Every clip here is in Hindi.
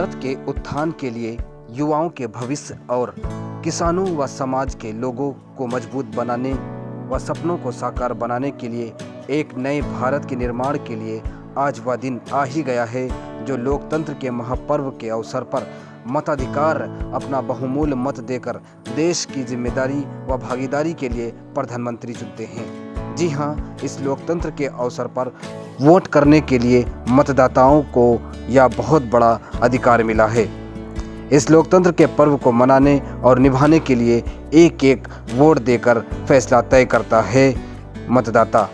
भारत के उत्थान के लिए युवाओं के भविष्य और किसानों व समाज के लोगों को मजबूत बनाने व सपनों को साकार बनाने के लिए एक नए भारत के निर्माण के लिए आज वह दिन आ ही गया है जो लोकतंत्र के महापर्व के अवसर पर मताधिकार अपना बहुमूल्य मत देकर देश की जिम्मेदारी व भागीदारी के लिए प्रधानमंत्री चुनते हैं। जी हाँ, इस लोकतंत्र के अवसर पर वोट करने के लिए मतदाताओं को यह बहुत बड़ा अधिकार मिला है। इस लोकतंत्र के पर्व को मनाने और निभाने के लिए एक एक वोट देकर फैसला तय करता है मतदाता।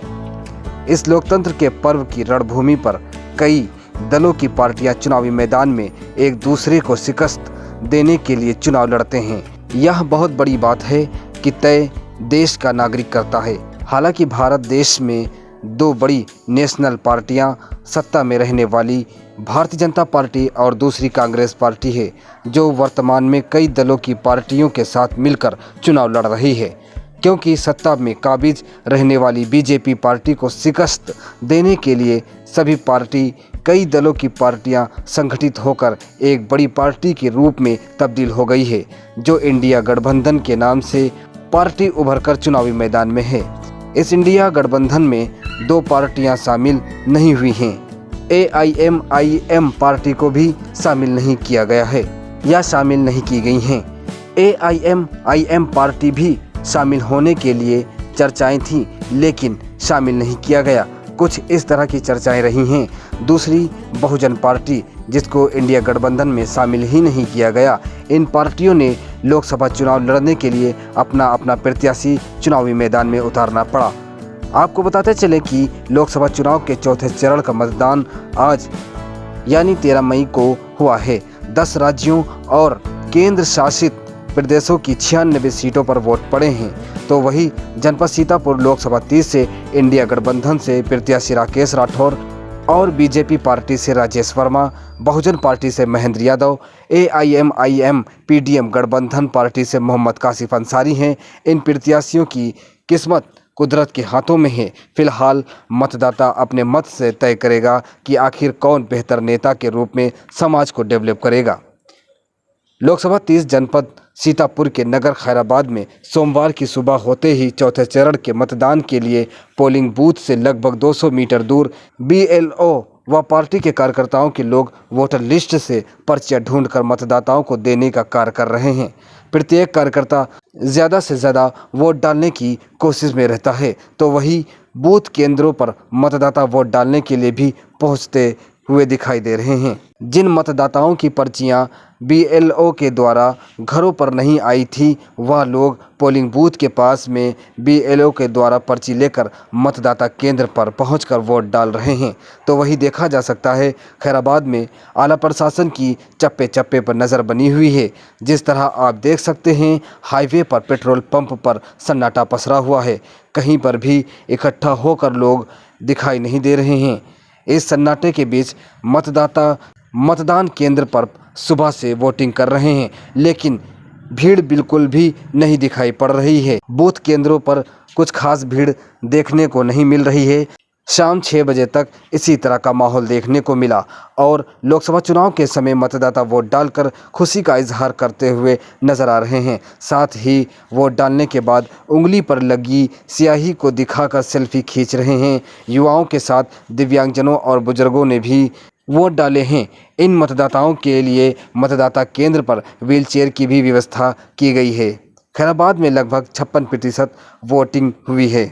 इस लोकतंत्र के पर्व की रणभूमि पर कई दलों की पार्टियां चुनावी मैदान में एक दूसरे को शिकस्त देने के लिए चुनाव लड़ते हैं। यह बहुत बड़ी बात है कि तय देश का नागरिक करता है। हालांकि भारत देश में दो बड़ी नेशनल पार्टियां सत्ता में रहने वाली भारतीय जनता पार्टी और दूसरी कांग्रेस पार्टी है, जो वर्तमान में कई दलों की पार्टियों के साथ मिलकर चुनाव लड़ रही है। क्योंकि सत्ता में काबिज रहने वाली बीजेपी पार्टी को शिकस्त देने के लिए सभी पार्टी कई दलों की पार्टियां संगठित होकर एक बड़ी पार्टी के रूप में तब्दील हो गई है, जो इंडिया गठबंधन के नाम से पार्टी उभरकर चुनावी मैदान में है। इस इंडिया गठबंधन में दो पार्टियां शामिल नहीं हुई हैं। AIMIM पार्टी को भी शामिल नहीं किया गया है या शामिल नहीं की गई हैं। AIMIM पार्टी भी शामिल होने के लिए चर्चाएं थीं, लेकिन शामिल नहीं किया गया। कुछ इस तरह की चर्चाएं रही हैं। दूसरी बहुजन पार्टी, जिसको इंडिया गठबंधन में शामिल ही नहीं किया गया, इन पार्टियों ने लोकसभा चुनाव लड़ने के लिए अपना अपना प्रत्याशी चुनावी मैदान में उतारना पड़ा। आपको बताते चलें कि लोकसभा चुनाव के चौथे चरण का मतदान आज यानी 13 मई को हुआ है। 10 राज्यों और केंद्र शासित प्रदेशों की 96 सीटों पर वोट पड़े हैं। तो वही जनपद सीतापुर लोकसभा 30 से इंडिया गठबंधन से प्रत्याशी राकेश राठौर और बीजेपी पार्टी से राजेश वर्मा, बहुजन पार्टी से महेंद्र यादव, AIMIM PDM गठबंधन पार्टी से मोहम्मद काशिफ अंसारी हैं। इन प्रत्याशियों की किस्मत कुदरत के हाथों में है। फिलहाल मतदाता अपने मत से तय करेगा कि आखिर कौन बेहतर नेता के रूप में समाज को डेवलप करेगा। लोकसभा 30 जनपद सीतापुर के नगर खैराबाद में सोमवार की सुबह होते ही चौथे चरण के मतदान के लिए पोलिंग बूथ से लगभग 200 मीटर दूर BLO व पार्टी के कार्यकर्ताओं के लोग वोटर लिस्ट से पर्चियां ढूंढकर मतदाताओं को देने का कार्य कर रहे हैं। प्रत्येक कार्यकर्ता ज़्यादा से ज़्यादा वोट डालने की कोशिश में रहता है, तो वही बूथ केंद्रों पर मतदाता वोट डालने के लिए भी पहुंचते हुए दिखाई दे रहे हैं। जिन मतदाताओं की पर्चियां BLO के द्वारा घरों पर नहीं आई थी, वह लोग पोलिंग बूथ के पास में BLO के द्वारा पर्ची लेकर मतदाता केंद्र पर पहुंचकर वोट डाल रहे हैं। तो वही देखा जा सकता है खैराबाद में आला प्रशासन की चप्पे चप्पे पर नज़र बनी हुई है। जिस तरह आप देख सकते हैं, हाईवे पर पेट्रोल पंप पर सन्नाटा पसरा हुआ है। कहीं पर भी इकट्ठा होकर लोग दिखाई नहीं दे रहे हैं। इस सन्नाटे के बीच मतदाता मतदान केंद्र पर सुबह से वोटिंग कर रहे हैं, लेकिन भीड़ बिल्कुल भी नहीं दिखाई पड़ रही है। बूथ केंद्रों पर कुछ खास भीड़ देखने को नहीं मिल रही है। शाम 6 बजे तक इसी तरह का माहौल देखने को मिला और लोकसभा चुनाव के समय मतदाता वोट डालकर खुशी का इजहार करते हुए नजर आ रहे हैं। साथ ही वोट डालने के बाद उंगली पर लगी स्याही को दिखाकर सेल्फी खींच रहे हैं। युवाओं के साथ दिव्यांगजनों और बुजुर्गों ने भी वोट डाले हैं। इन मतदाताओं के लिए मतदाता केंद्र पर व्हीलचेयर की भी व्यवस्था की गई है। खैराबाद में लगभग 56% वोटिंग हुई है।